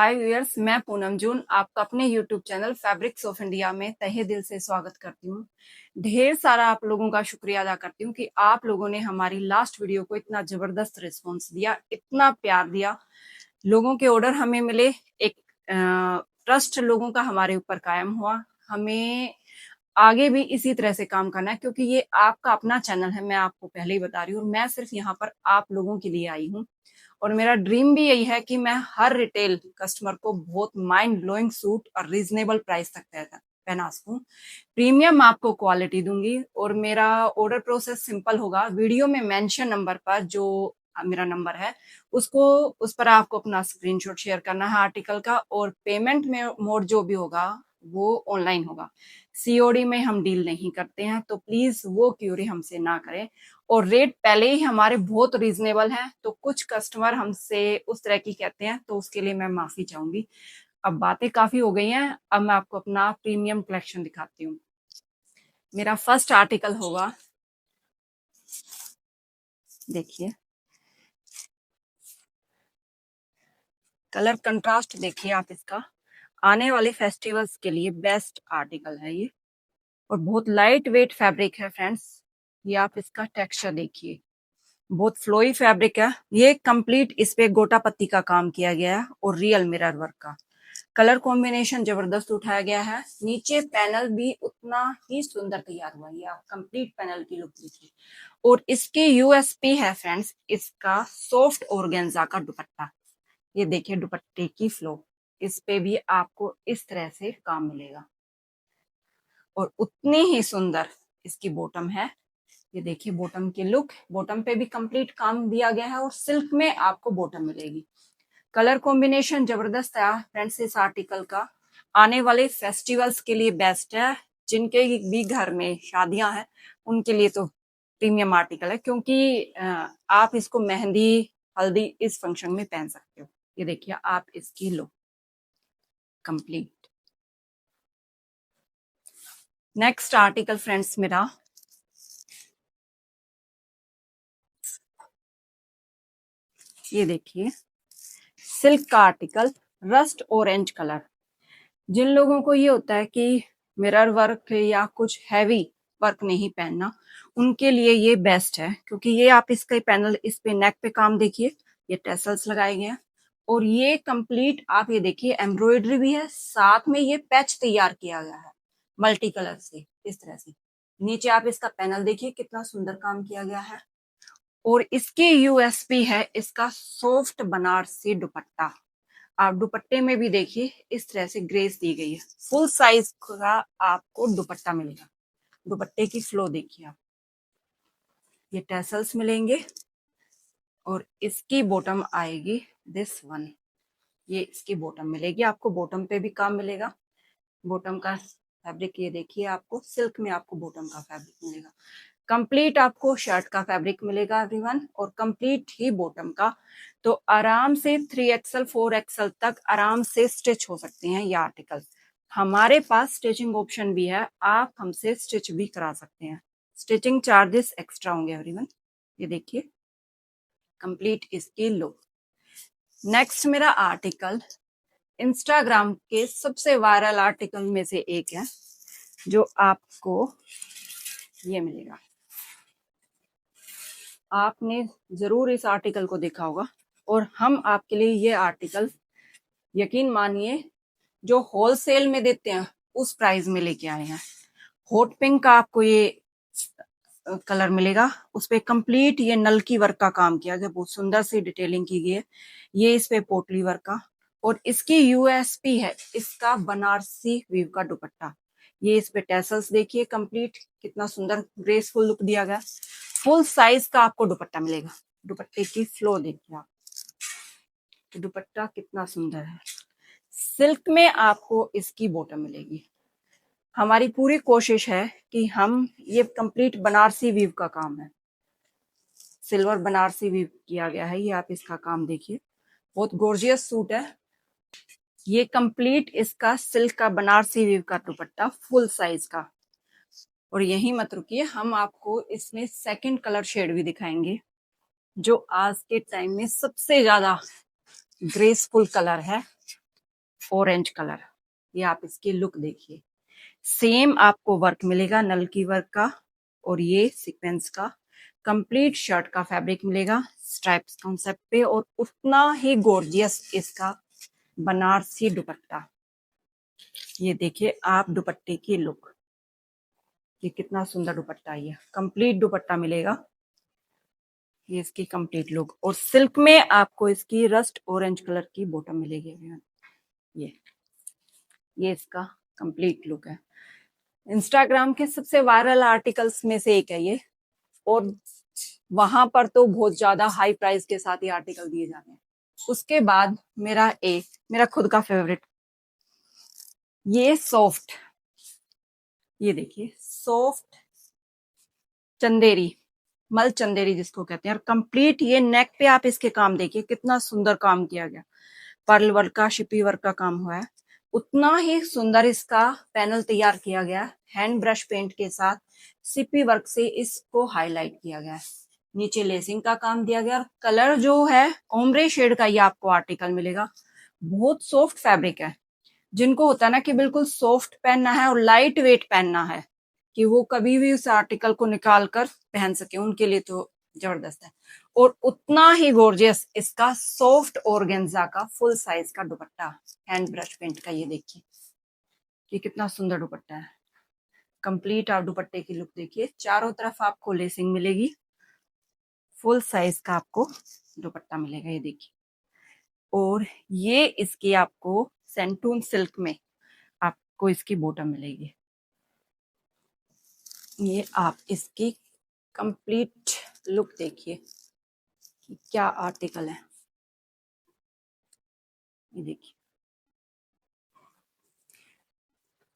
हाय viewers, मैं पूनम जून आपका अपने YouTube channel fabrics of India में तहे दिल से स्वागत करती हूँ। ढेर सारा आप लोगों का शुक्रिया अदा करती हूँ कि आप लोगों ने हमारी लास्ट वीडियो को इतना जबरदस्त रिस्पॉन्स दिया, इतना प्यार दिया। लोगों के ऑर्डर हमें मिले, एक ट्रस्ट लोगों का हमारे ऊपर कायम हुआ। हमें आगे भी इसी तरह से काम करना है क्योंकि ये आपका अपना चैनल है, मैं आपको पहले ही बता रही हूँ। मैं सिर्फ यहाँ पर आप लोगों के लिए आई हूँ और मेरा ड्रीम भी यही है कि मैं हर रिटेल कस्टमर को बहुत माइंड ब्लोइंग सूट और रीजनेबल प्राइस तक पहना सकूं। प्रीमियम आपको क्वालिटी दूंगी और मेरा ऑर्डर प्रोसेस सिंपल होगा। वीडियो में मेंशन नंबर पर जो मेरा नंबर है उस पर आपको अपना स्क्रीनशॉट शेयर करना है आर्टिकल का, और पेमेंट में मोड जो भी होगा वो ऑनलाइन होगा। सीओडी में हम डील नहीं करते हैं, तो प्लीज वो क्यूरी हमसे ना करें। और रेट पहले ही हमारे बहुत रीजनेबल हैं, तो कुछ कस्टमर हमसे उस तरह की कहते हैं, तो उसके लिए मैं माफी चाहूंगी। अब बातें काफी हो गई हैं, अब मैं आपको अपना प्रीमियम कलेक्शन दिखाती हूँ। मेरा फर्स्ट आर्टिकल होगा, देखिए कलर कंट्रास्ट देखिए आप इसका। आने वाले फेस्टिवल्स के लिए बेस्ट आर्टिकल है ये, और बहुत लाइट वेट फैब्रिक है फ्रेंड्स। ये आप इसका टेक्सचर देखिए, बहुत फ्लोई फैब्रिक है ये। कंप्लीट इस पे गोटा पत्ती का काम किया गया है और रियल मिरर वर्क का कलर कॉम्बिनेशन जबरदस्त उठाया गया है। नीचे पैनल भी उतना ही सुंदर तैयार हुआ है, आप कंप्लीट पैनल की लुक देखिए। और इसकी यूएसपी है फ्रेंड्स, इसका सॉफ्ट ऑर्गेन्जा का दुपट्टा। ये देखिए दुपट्टे की फ्लो, इस पे भी आपको इस तरह से काम मिलेगा और उतनी ही सुंदर इसकी बॉटम है। ये देखिए बॉटम की लुक, बॉटम पे भी कंप्लीट काम दिया गया है और सिल्क में आपको बॉटम मिलेगी। कलर कॉम्बिनेशन जबरदस्त है फ्रेंड्स इस आर्टिकल का। आने वाले फेस्टिवल्स के लिए बेस्ट है। जिनके भी घर में शादियां हैं उनके लिए तो प्रीमियम आर्टिकल है, क्योंकि आप इसको मेहंदी हल्दी इस फंक्शन में पहन सकते हो। ये देखिए आप इसकी look complete. Next article friends मेरा, ये देखिए सिल्क का आर्टिकल, रस्ट ऑरेंज कलर। जिन लोगों को ये होता है कि मिरर वर्क या कुछ हैवी वर्क नहीं पहनना, उनके लिए ये बेस्ट है, क्योंकि ये आप इसका पैनल, इस पे नेक पे काम देखिए, ये टेसल्स लगाए गए हैं और ये कंप्लीट आप ये देखिए एम्ब्रॉयडरी भी है, साथ में ये पैच तैयार किया गया है मल्टी कलर से इस तरह से। नीचे आप इसका पैनल देखिए कितना सुंदर काम किया गया है। और इसकी यूएसपी है इसका सॉफ्ट बनारसी दुपट्टा। आप दुपट्टे में भी देखिए इस तरह से ग्रेस दी गई है, फुल साइज का आपको दुपट्टा मिलेगा। दुपट्टे की फ्लो देखिए आप, ये टैसल्स मिलेंगे और इसकी बॉटम आएगी दिस वन। ये इसकी बॉटम मिलेगी आपको, बॉटम पे भी काम मिलेगा। बॉटम का फैब्रिक ये देखिए, आपको सिल्क में आपको बॉटम का फैब्रिक मिलेगा। कंप्लीट आपको शर्ट का फैब्रिक मिलेगा एवरीवन, और कंप्लीट ही बॉटम का। तो आराम से 3XL 4XL तक आराम से स्टिच हो सकते हैं ये आर्टिकल। हमारे पास स्टिचिंग ऑप्शन भी है, आप हमसे स्टिच भी करा सकते हैं। स्टिचिंग चार्जेस एक्स्ट्रा होंगे एवरीवन। ये देखिए कंप्लीट इसकी लुक। नेक्स्ट मेरा आर्टिकल इंस्टाग्राम के सबसे वायरल आर्टिकल में से एक है, जो आपको ये मिलेगा। आपने जरूर इस आर्टिकल को देखा होगा और हम आपके लिए ये आर्टिकल, यकीन मानिए, जो होलसेल में देते हैं उस प्राइस में लेके आए हैं। हॉट पिंक का आपको ये कलर मिलेगा, उस पे कंप्लीट ये नलकी वर्क का काम किया गया, बहुत सुंदर सी डिटेलिंग की गई है। ये इस पे पोटली वर्क का, और इसकी यूएसपी है इसका बनारसी वीव का दुपट्टा। ये इस पे टैसल्स देखिए कंप्लीट कितना सुंदर ग्रेसफुल लुक दिया गया। फुल साइज का आपको दुपट्टा मिलेगा। दुपट्टे की फ्लो देखिए आप, तो दुपट्टा कितना सुंदर है। सिल्क में आपको इसकी बॉटम मिलेगी। हमारी पूरी कोशिश है कि हम, ये कंप्लीट बनारसी वीव का काम है, सिल्वर बनारसी वीव किया गया है। ये आप इसका काम देखिए, बहुत गॉर्जियस सूट है। ये कंप्लीट इसका सिल्क का बनारसी वीव का दुपट्टा फुल साइज का। और यही मत रुकिए, हम आपको इसमें सेकंड कलर शेड भी दिखाएंगे, जो आज के टाइम में सबसे ज्यादा ग्रेसफुल कलर है। Orange colour. ये आप इसकी लुक देखिए, सेम आपको वर्क मिलेगा नल की वर्क का, और ये सीक्वेंस का कंप्लीट शर्ट का फैब्रिक मिलेगा स्ट्राइप्स कॉन्सेप्ट पे, और उतना ही गॉर्जियस इसका बनारसी दुपट्टा। ये देखिए आप दुपट्टे की लुक, ये कितना सुंदर दुपट्टा, ये कंप्लीट दुपट्टा मिलेगा। ये इसकी कंप्लीट लुक, और सिल्क में आपको इसकी रस्ट ऑरेंज कलर की बॉटम मिलेगी। ये इसका कंप्लीट लुक है। इंस्टाग्राम के सबसे वायरल आर्टिकल्स में से एक है ये, और वहां पर तो बहुत ज्यादा हाई प्राइस के साथ ये आर्टिकल दिए जाते हैं। उसके बाद मेरा खुद का फेवरेट, ये सॉफ्ट, ये देखिए सॉफ्ट चंदेरी, मल चंदेरी जिसको कहते हैं, और कंप्लीट ये नेक पे आप इसके काम देखिए कितना सुंदर काम किया गया, पर्ल वर्क का शिपी वर्क का काम हुआ है। उतना ही सुंदर इसका पैनल तैयार किया गया हैंड ब्रश पेंट के साथ, सिपी वर्क से इसको हाईलाइट किया गया है, नीचे लेसिंग का काम दिया गया, और कलर जो है ओम्ब्रे शेड का ये आपको आर्टिकल मिलेगा। बहुत सॉफ्ट फैब्रिक है, जिनको होता है ना कि बिल्कुल सॉफ्ट पहनना है और लाइट वेट पहनना है, कि वो कभी भी उस आर्टिकल को निकाल कर पहन सके, उनके लिए तो जबरदस्त है। और उतना ही गॉर्जियस इसका सॉफ्ट ऑर्गेन्जा का फुल साइज का दुपट्टा हैंड ब्रश पेंट का। ये देखिए कि कितना सुंदर दुपट्टा है। कंप्लीट आप दुपट्टे की लुक देखिए, चारों तरफ आपको लेसिंग मिलेगी, फुल साइज का आपको दुपट्टा मिलेगा। ये देखिए, और ये इसकी आपको सेंटून सिल्क में आपको इसकी बॉटम मिलेगी। ये आप इसकी कंप्लीट लुक देखिए कि क्या आर्टिकल है। ये देखिए,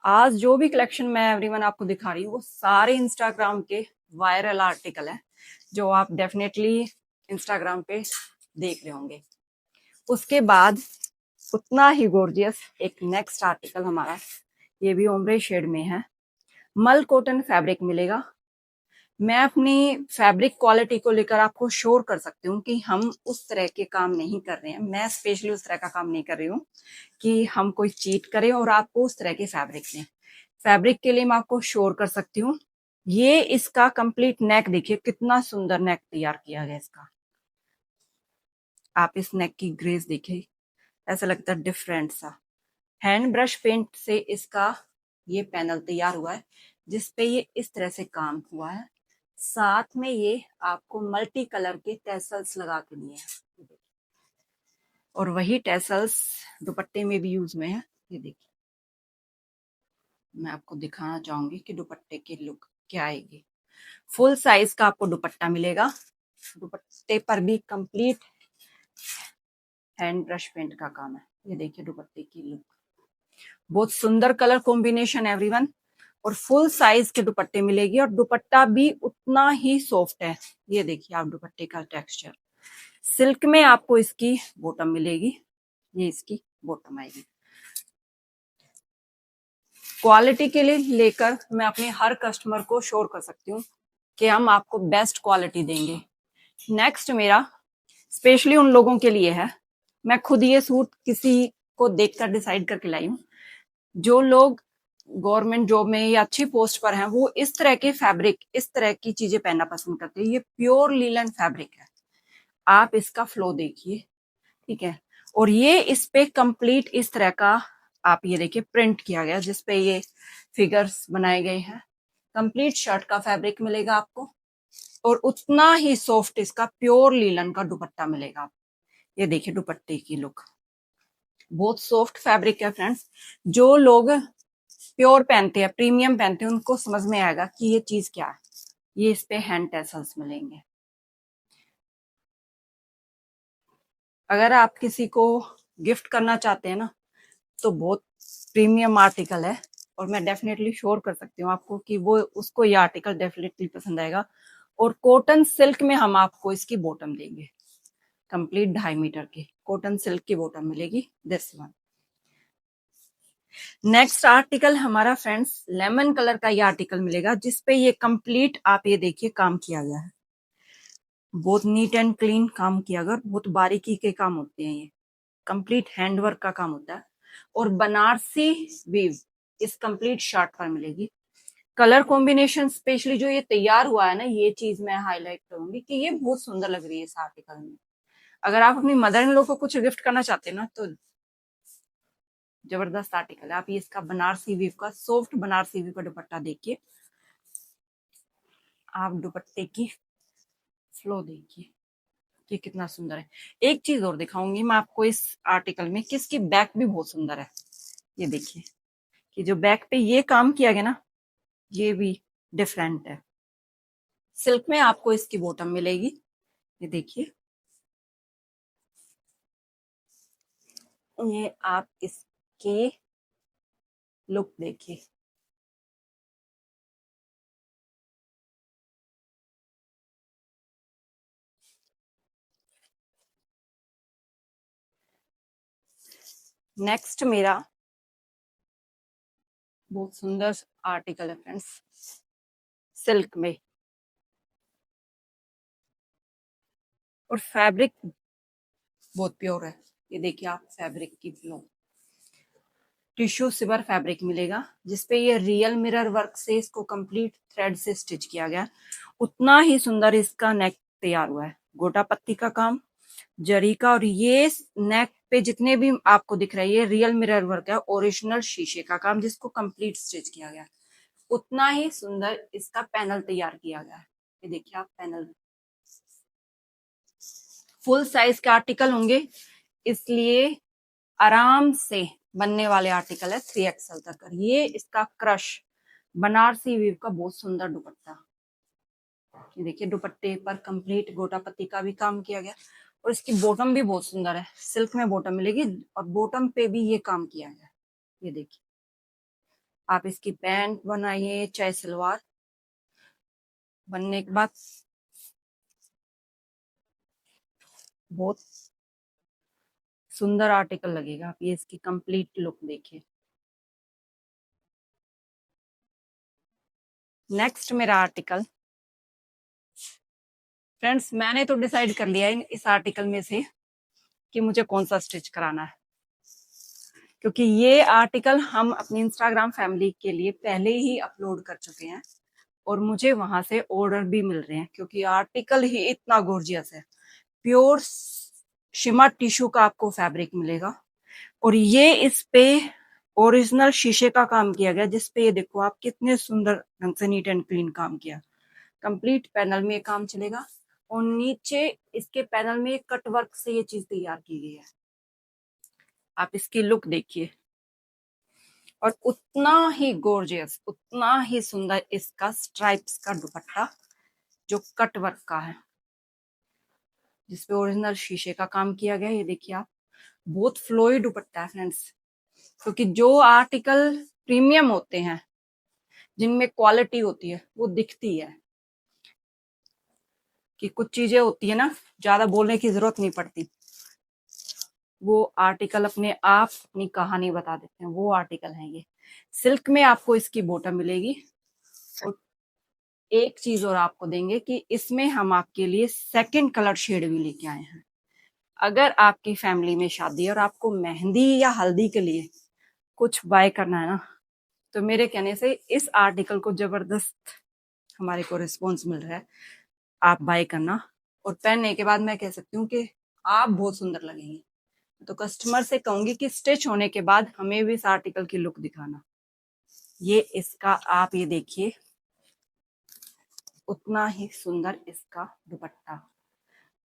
आज जो भी कलेक्शन मैं एवरीवन आपको दिखा रही हूँ वो सारे इंस्टाग्राम के वायरल आर्टिकल है, जो आप डेफिनेटली इंस्टाग्राम पे देख रहे होंगे। उसके बाद उतना ही गॉर्जियस एक नेक्स्ट आर्टिकल हमारा, ये भी ओम्ब्रे शेड में है, मल कॉटन फैब्रिक मिलेगा। मैं अपनी फैब्रिक क्वालिटी को लेकर आपको श्योर कर सकती हूँ कि हम उस तरह के काम नहीं कर रहे हैं, मैं स्पेशली उस तरह का काम नहीं कर रही हूँ कि हम कोई चीट करें और आपको उस तरह के फैब्रिक दें। फैब्रिक के लिए मैं आपको श्योर कर सकती हूँ। ये इसका कंप्लीट नेक देखिए, कितना सुंदर नेक तैयार किया गया इसका। आप इस नेक की ग्रेस देखिए, ऐसा लगता है डिफरेंट सा। हैंड ब्रश पेंट से इसका ये पैनल तैयार हुआ है, जिसपे ये इस तरह से काम हुआ है। साथ में ये आपको मल्टी कलर के टेसल्स लगा के दिए हैं, और वही टेसल्स दुपट्टे में भी यूज में है। ये देखिए, मैं आपको दिखाना चाहूंगी कि दुपट्टे की लुक क्या आएगी। फुल साइज का आपको दुपट्टा मिलेगा, दुपट्टे पर भी कंप्लीट हैंड ब्रश पेंट का काम है। ये देखिए दुपट्टे की लुक, बहुत सुंदर कलर कॉम्बिनेशन एवरीवन, और फुल साइज के दुपट्टे मिलेगी, और दुपट्टा भी उतना ही सॉफ्ट है। ये देखिए आप दुपट्टे का टेक्सचर, सिल्क में आपको इसकी बॉटम मिलेगी, ये इसकी बॉटम आएगी। क्वालिटी के लिए लेकर मैं अपने हर कस्टमर को श्योर कर सकती हूँ कि हम आपको बेस्ट क्वालिटी देंगे। नेक्स्ट मेरा स्पेशली उन लोगों के लिए है, मैं खुद ये सूट किसी को देखकर डिसाइड करके लाई हूँ, जो लोग गवर्नमेंट जॉब में या अच्छी पोस्ट पर हैं, वो इस तरह के फैब्रिक, इस तरह की चीजें पहनना पसंद करते हैं। ये प्योर लीलन फैब्रिक है, आप इसका फ्लो देखिए, ठीक है। और ये इस पे कंप्लीट इस तरह का आप ये देखिए प्रिंट किया गया, जिसपे ये फिगर्स बनाए गए हैं। कंप्लीट शर्ट का फैब्रिक मिलेगा आपको, और उतना ही सॉफ्ट इसका प्योर लीलन का दुपट्टा मिलेगा। ये देखिए दुपट्टे की लुक, बहुत सॉफ्ट फैब्रिक है फ्रेंड्स। जो लोग प्योर पहनते हैं, प्रीमियम पहनते हैं, उनको समझ में आएगा कि ये चीज क्या है। ये इस पे हैंड टेसल्स मिलेंगे। अगर आप किसी को गिफ्ट करना चाहते हैं ना, तो बहुत प्रीमियम आर्टिकल है, और मैं डेफिनेटली श्योर कर सकती हूँ आपको कि वो उसको ये आर्टिकल डेफिनेटली पसंद आएगा। और कॉटन सिल्क में हम आपको इसकी बॉटम देंगे, कंप्लीट 2.5 मीटर की कॉटन सिल्क की बॉटम मिलेगी, दिस वन। नेक्स्ट आर्टिकल हमारा फ्रेंड्स लेमन कलर का ये आर्टिकल मिलेगा, जिसपे ये कंप्लीट आप ये देखिए काम किया गया है, बहुत नीट एंड क्लीन काम किया गया, बहुत बारीकी के काम होते हैं, ये कंप्लीट हैंडवर्क का काम होता है। और बनारसी वीव इस कंप्लीट शर्ट पर मिलेगी। कलर कॉम्बिनेशन स्पेशली जो ये तैयार हुआ है ना, ये चीज मैं हाईलाइट करूंगी कि ये बहुत सुंदर लग रही है इस आर्टिकल में। अगर आप अपनी मदर इन लॉ को कुछ गिफ्ट करना चाहते हैं ना, तो जबरदस्त आर्टिकल है। आप ये इसका बनारसी वीव का, सॉफ्ट बनारसी वीव का दुपट्टा देखिए, आप दुपट्टे की फ्लो देखिए कि कितना सुंदर है। एक चीज और दिखाऊंगी मैं आपको इस आर्टिकल में कि इसकी बैक भी बहुत सुंदर है। ये देखिए कि जो बैक पे ये काम किया गया ना, ये भी डिफरेंट है। सिल्क में आपको इसकी बॉटम मिलेगी, ये देखिए। ये आप इसकी लुक देखिए, नेक्स्ट मेरा बहुत सुंदर आर्टिकल है फ्रेंड्स, सिल्क में, और फैब्रिक बहुत प्योर है। ये देखिए आप फैब्रिक की फ्लो, टिश्यू सिबर फैब्रिक मिलेगा जिसपे ये रियल मिरर वर्क से इसको कंप्लीट थ्रेड से स्टिच किया गया। उतना ही सुंदर इसका नेक तैयार हुआ है, गोटा पत्ती का काम, जरी का, और ये नेक पे जितने भी आपको दिख रहा है ये रियल मिरर वर्क है, ओरिजिनल शीशे का काम जिसको कंप्लीट स्टिच किया गया। उतना ही सुंदर इसका पैनल तैयार किया गया है। ये देखिए आप पैनल, फुल साइज के आर्टिकल होंगे इसलिए आराम से बनने वाले आर्टिकल है 3XL तक। ये इसका क्रश बनारसी वीव का बहुत सुंदर दुपट्टा, ये देखिए दुपट्टे पर कंप्लीट गोटा पत्ती का भी काम किया गया, और इसकी बॉटम भी बहुत सुंदर है, सिल्क में बॉटम मिलेगी और बॉटम पे भी ये काम किया गया। ये देखिए आप इसकी पैंट बनाइए चाहे सलवार, बनने के बाद बहुत सुंदर आर्टिकल लगेगा। आप ये इसकी कंप्लीट लुक देखिए। नेक्स्ट मेरा आर्टिकल, फ्रेंड्स मैंने तो डिसाइड कर लिया है इस आर्टिकल में से कि मुझे कौन सा स्टिच कराना है, क्योंकि ये आर्टिकल हम अपनी इंस्टाग्राम फैमिली के लिए पहले ही अपलोड कर चुके हैं और मुझे वहां से ऑर्डर भी मिल रहे हैं, क्योंकि आर्टिकल ही इतना गोर्जियस है। प्योर शिमर टिश्यू का आपको फैब्रिक मिलेगा, और ये इस पे ओरिजिनल शीशे का काम किया गया, जिसपे ये देखो आप कितने सुंदर ढंग से नीट एंड क्लीन काम किया। कंप्लीट पैनल में ये काम चलेगा, और नीचे इसके पैनल में कट वर्क से ये चीज तैयार की गई है। आप इसकी लुक देखिए, और उतना ही गोर्जियस, उतना ही सुंदर इसका स्ट्राइप्स का दुपट्टा जो कट वर्क का है, जिसपे ओरिजिनल शीशे का काम किया गया। ये देखिए आप, बहुत फ्लोई दुपट्टा है फ्रेंड्स, क्योंकि जो आर्टिकल प्रीमियम होते हैं जिनमें क्वालिटी होती है वो दिखती है, कि कुछ चीजें होती है ना ज्यादा बोलने की जरूरत नहीं पड़ती, वो आर्टिकल अपने आप अपनी कहानी बता देते हैं, वो आर्टिकल है ये। सिल्क में आपको इसकी बॉटम मिलेगी, और एक चीज और आपको देंगे कि इसमें हम आपके लिए सेकंड कलर शेड भी लेके आए हैं। अगर आपकी फैमिली में शादी है और आपको मेहंदी या हल्दी के लिए कुछ बाय करना है ना, तो मेरे कहने से इस आर्टिकल को जबरदस्त हमारे को रिस्पॉन्स मिल रहा है, आप बाय करना, और पहनने के बाद मैं कह सकती हूँ कि आप बहुत सुंदर लगेंगे। तो कस्टमर से कहूंगी कि स्टिच होने के बाद हमें भी इस आर्टिकल की लुक दिखाना। ये इसका आप ये देखिए, उतना ही सुंदर इसका दुपट्टा,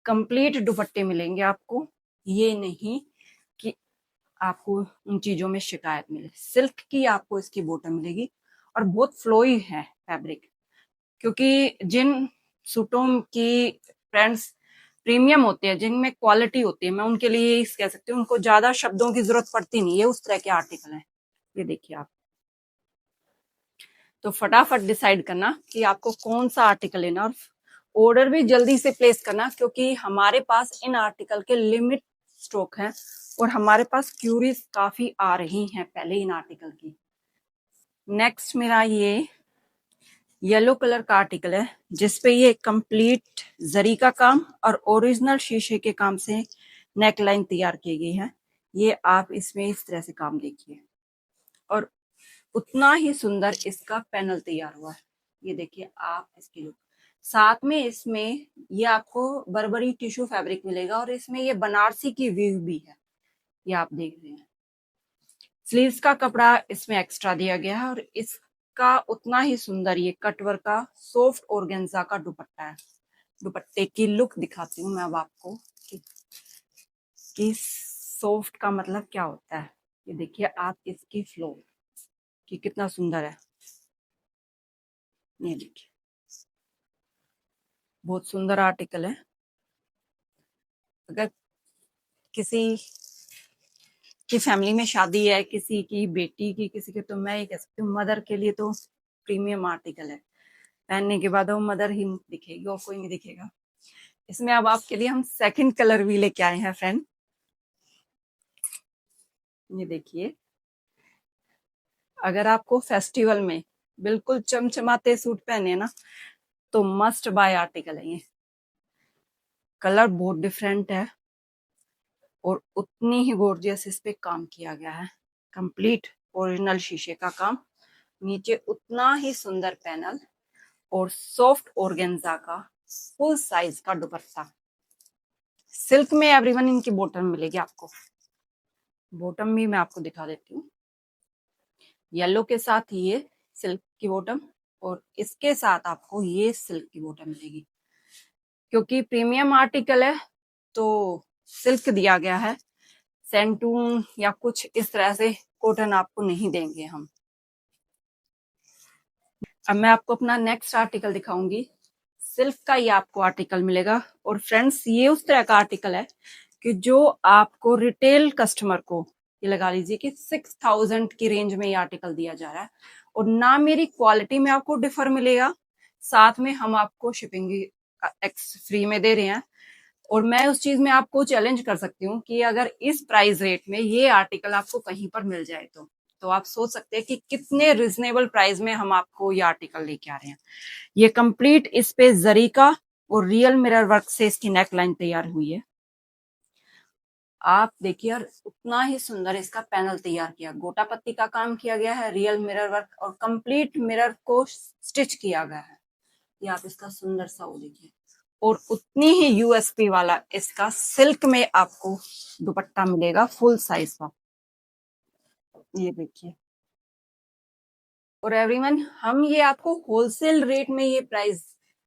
कंप्लीट दुपट्टे मिलेंगे आपको, ये नहीं कि आपको उन चीजों में शिकायत मिले। सिल्क की आपको इसकी बॉटम मिलेगी, और बहुत फ्लोई है फैब्रिक, क्योंकि जिन सूटों की फ्रेंड्स प्रीमियम होते हैं, जिनमें क्वालिटी होती है, मैं उनके लिए कह सकती हूँ उनको ज्यादा शब्दों की जरूरत पड़ती नहीं है, उस तरह के आर्टिकल हैं। ये देखिए आप, तो फटाफट डिसाइड करना कि आपको कौन सा आर्टिकल लेना, और ऑर्डर भी जल्दी से प्लेस करना, क्योंकि हमारे पास इन आर्टिकल के लिमिट स्टॉक है, और हमारे पास क्यूरीज काफी आ रही हैं पहले इन आर्टिकल की। नेक्स्ट मेरा ये येलो कलर का आर्टिकल है, जिसपे ये कंप्लीट जरी का काम और ओरिजिनल शीशे के काम से नेकलाइन तैयार की गई है। ये आप इसमें इस तरह से काम देखिए, और उतना ही सुंदर इसका पैनल तैयार हुआ है। ये देखिए आप इसकी लुक, साथ में इसमें ये आपको बर्बरी टिश्यू फैब्रिक मिलेगा, और इसमें ये बनारसी की वीव भी है, ये आप देख रहे हैं। स्लीव्स का कपड़ा इसमें एक्स्ट्रा दिया गया है, और इसका उतना ही सुंदर ये कटवर का सॉफ्ट ऑर्गेन्जा का दुपट्टा है। दुपट्टे की लुक दिखाती हूँ मैं अब आपको कि सॉफ्ट का मतलब क्या होता है। ये देखिए आप इसकी फ्लो कि कितना सुंदर है। ये देखिए बहुत सुंदर आर्टिकल है। अगर किसी की फैमिली में शादी है, किसी की बेटी की, किसी के, तो मैं ये कह सकती हूँ मदर के लिए तो प्रीमियम आर्टिकल है। पहनने के बाद वो मदर ही दिखेगी और कोई नहीं दिखेगा। इसमें अब आपके लिए हम सेकंड कलर भी लेके आए हैं फ्रेंड। ये देखिए, अगर आपको फेस्टिवल में बिल्कुल चमचमाते सूट पहने ना, तो मस्ट बाय आर्टिकल है ये। कलर बहुत डिफरेंट है और उतनी ही गॉर्जियस इस पे काम किया गया है। कंप्लीट ओरिजिनल शीशे का काम, नीचे उतना ही सुंदर पैनल, और सॉफ्ट ऑर्गेन्जा का फुल साइज का दुपट्टा। सिल्क में एवरीवन इनकी बॉटम मिलेगी आपको। बॉटम भी मैं आपको दिखा देती हूँ। येलो के साथ ये सिल्क की बॉटम, और इसके साथ आपको ये सिल्क की बॉटम मिलेगी। क्योंकि प्रीमियम आर्टिकल है तो सिल्क दिया गया है, सेंटून या कुछ इस तरह से कॉटन आपको नहीं देंगे हम। अब मैं आपको अपना नेक्स्ट आर्टिकल दिखाऊंगी। सिल्क का ये आपको आर्टिकल मिलेगा, और फ्रेंड्स ये उस तरह का आर्टिकल है कि जो आपको रिटेल कस्टमर को, ये लगा लीजिए कि 6000 की रेंज में ये आर्टिकल दिया जा रहा है, और ना मेरी क्वालिटी में आपको डिफर मिलेगा, साथ में हम आपको शिपिंग एक्स फ्री में दे रहे हैं। और मैं उस चीज में आपको चैलेंज कर सकती हूँ कि अगर इस प्राइस रेट में ये आर्टिकल आपको कहीं पर मिल जाए तो आप सोच सकते हैं कि कितने रिजनेबल प्राइस में हम आपको ये आर्टिकल लेके आ रहे हैं। ये कंप्लीट इस पे जरी का और रियल मिरर वर्क से इसकी नेक लाइन तैयार हुई है। आप देखिए, और उतना ही सुंदर इसका पैनल तैयार किया, गोटा पत्ती का काम किया गया है, रियल मिरर वर्क, और कंप्लीट मिरर को स्टिच किया गया है। ये आप इसका सुंदर सा वो देखिए, और उतनी ही यूएसपी वाला इसका सिल्क में आपको दुपट्टा मिलेगा फुल साइज का। ये देखिए, और एवरीवन हम ये आपको होलसेल रेट में ये प्राइस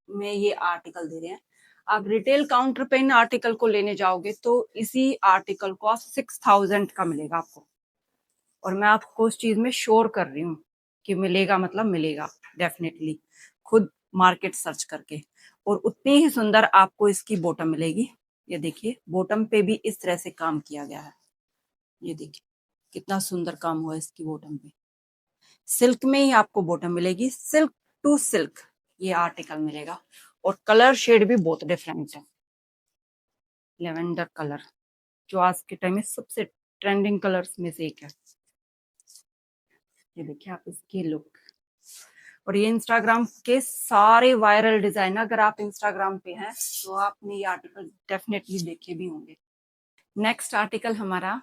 में ये आर्टिकल दे रहे हैं। आप रिटेल काउंटर पे इन आर्टिकल को लेने जाओगे तो इसी आर्टिकल को 6000 का मिलेगा आपको, और मैं आपको उस चीज में श्योर कर रही हूँ कि मिलेगा, मतलब मिलेगा डेफिनेटली, खुद मार्केट सर्च करके। और उतनी ही सुंदर आपको इसकी बॉटम मिलेगी। ये देखिए बॉटम पे भी इस तरह से काम किया गया है। ये देखिए कितना सुंदर काम हुआ है इसकी बॉटम पे। सिल्क में ही आपको बॉटम मिलेगी, सिल्क टू सिल्क ये आर्टिकल मिलेगा, और कलर शेड भी बहुत डिफरेंट है। लेवेंडर कलर जो आज के टाइम में सबसे ट्रेंडिंग कलर्स में से एक है। ये देखिए आप इसकी लुक, और ये इंस्टाग्राम के सारे वायरल डिजाइन, अगर आप इंस्टाग्राम पे हैं तो आपने ये आर्टिकल डेफिनेटली देखे भी होंगे। नेक्स्ट आर्टिकल हमारा,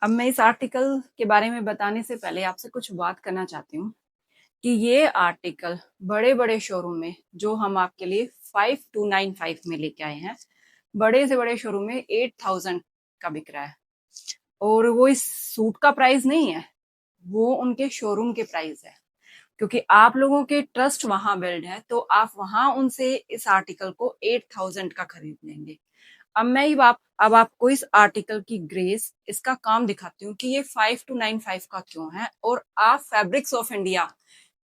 अब मैं इस आर्टिकल के बारे में बताने से पहले आपसे कुछ बात करना चाहती हूँ कि ये आर्टिकल बड़े बड़े शोरूम में जो हम आपके लिए 5295 में लेके आए हैं, बड़े से बड़े शोरूम में 8000 का बिक रहा है। और वो इस सूट का प्राइस नहीं है, वो उनके शोरूम के प्राइस है। क्योंकि आप लोगों के ट्रस्ट वहां बिल्ड है तो आप वहां उनसे इस आर्टिकल को 8000 का खरीद लेंगे। अब मैं अब आपको इस आर्टिकल की ग्रेस, इसका काम दिखाती हूँ कि ये 5295 का क्यों है, और आप फैब्रिक्स ऑफ इंडिया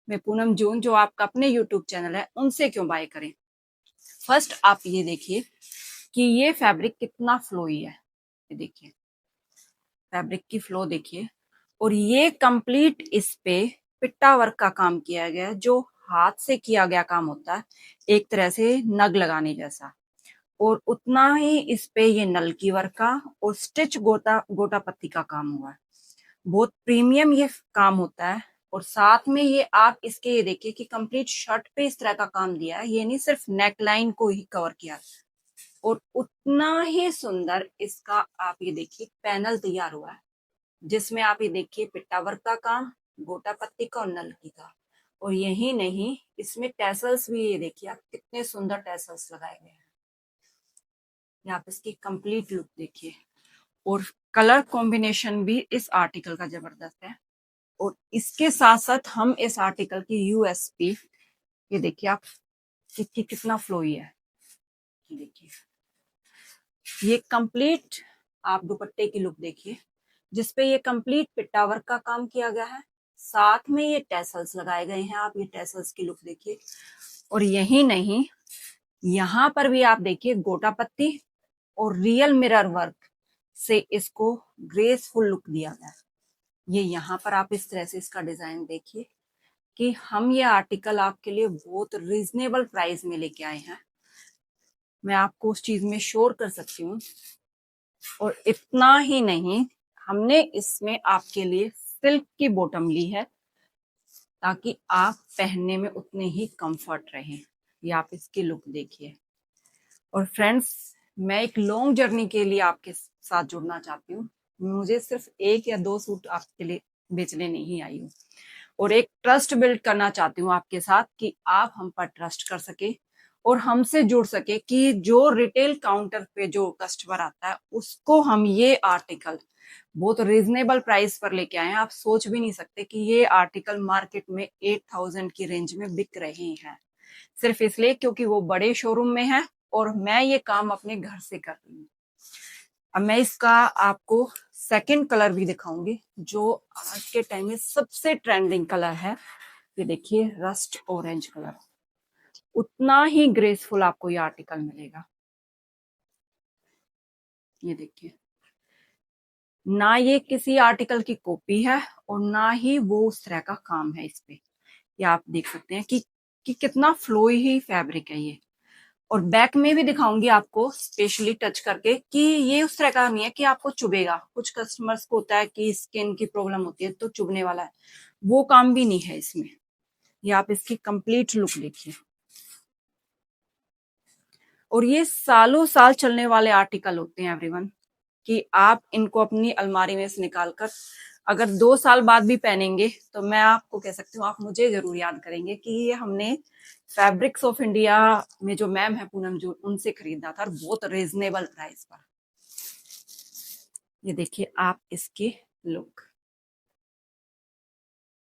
में पूनम जून जो आपका अपने यूट्यूब चैनल है उनसे क्यों बाय करें। फर्स्ट आप ये देखिए कि ये फैब्रिक कितना फ्लोई है। ये देखिए फैब्रिक की फ्लो देखिए, और ये कंप्लीट इस पे पिट्टा वर्क का काम किया गया है, जो हाथ से किया गया काम होता है, एक तरह से नग लगाने जैसा। और उतना ही इस पे ये नलकी वर्क का और स्टिच गोटा गोटा पत्ती का काम हुआ है। बहुत प्रीमियम ये काम होता है। और साथ में ये आप इसके ये देखिए कि कंप्लीट शर्ट पे इस तरह का काम दिया है, ये नहीं सिर्फ नेक लाइन को ही कवर किया, और उतना ही सुंदर इसका आप ये देखिए पैनल तैयार हुआ है, जिसमें आप ये देखिए पिट्टा वर्क का काम, गोटा पत्ती का और नलकी का। और यही नहीं, इसमें टैसल्स भी ये देखिए आप कितने सुंदर टैसल्स लगाए गए हैं। यहाँ पे इसकी कंप्लीट लुक देखिए, और कलर कॉम्बिनेशन भी इस आर्टिकल का जबरदस्त है। और इसके साथ साथ हम इस आर्टिकल की यूएसपी ये देखिए आप कितना फ्लोई है। ये देखिए, ये कंप्लीट आप दुपट्टे की लुक देखिए, जिसपे ये कंप्लीट पिट्टा वर्क का काम किया गया है, साथ में ये टैसल्स लगाए गए हैं। आप ये टैसल्स की लुक देखिए। और यही नहीं, यहाँ पर भी आप देखिए गोटा पत्ती और रियल मिरर वर्क से इसको ग्रेसफुल लुक दिया गया है। ये यहाँ पर आप इस तरह से इसका डिजाइन देखिए कि हम ये आर्टिकल आपके लिए बहुत रीजनेबल प्राइस में लेके आए हैं। मैं आपको उस चीज में श्योर कर सकती हूँ। और इतना ही नहीं, हमने इसमें आपके लिए सिल्क की बॉटम ली है, ताकि आप पहनने में उतने ही कंफर्ट रहे। ये आप इसकी लुक देखिए। और फ्रेंड्स, मैं एक लॉन्ग जर्नी के लिए आपके साथ जुड़ना चाहती हूँ। मुझे सिर्फ 1 या 2 सूट आपके लिए बेचने नहीं आई हूँ, और एक ट्रस्ट बिल्ड करना चाहती हूँ आपके साथ कि आप हम पर ट्रस्ट कर सके और हमसे जुड़ सके, कि जो रिटेल काउंटर पे जो कस्टमर आता है उसको हम ये आर्टिकल बहुत रीजनेबल प्राइस पर लेके आए हैं। आप सोच भी नहीं सकते कि ये आर्टिकल मार्केट में 8000 की रेंज में बिक रहे हैं, सिर्फ इसलिए क्योंकि वो बड़े शोरूम में है और मैं ये काम अपने घर से कर रही हूँ। अब मैं इसका आपको सेकंड कलर भी दिखाऊंगी, जो आज के टाइम में सबसे ट्रेंडिंग कलर है। ये देखिए रस्ट ऑरेंज कलर, उतना ही ग्रेसफुल आपको ये आर्टिकल मिलेगा। ये देखिए, ना ये किसी आर्टिकल की कॉपी है और ना ही वो उस तरह का काम है इस पे। ये आप देख सकते हैं कि कितना फ्लोई ही फैब्रिक है ये। और बैक में भी दिखाऊंगी आपको स्पेशली टच करके कि ये उस तरह का नहीं है कि आपको चुभेगा। कुछ कस्टमर्स को होता है कि स्किन की प्रॉब्लम होती है तो चुभने वाला है, वो काम भी नहीं है इसमें। ये आप इसकी कंप्लीट लुक देखिए। और ये सालों साल चलने वाले आर्टिकल होते हैं एवरीवन, कि आप इनको अपनी अलमारी में से निकाल कर अगर 2 साल बाद भी पहनेंगे तो मैं आपको कह सकती हूँ, आप मुझे जरूर याद करेंगे कि ये हमने फैब्रिक्स ऑफ इंडिया में जो मैम है पूनम, जो उनसे खरीदा था, और बहुत रीजनेबल प्राइस पर। ये देखिए आप इसकी लुक।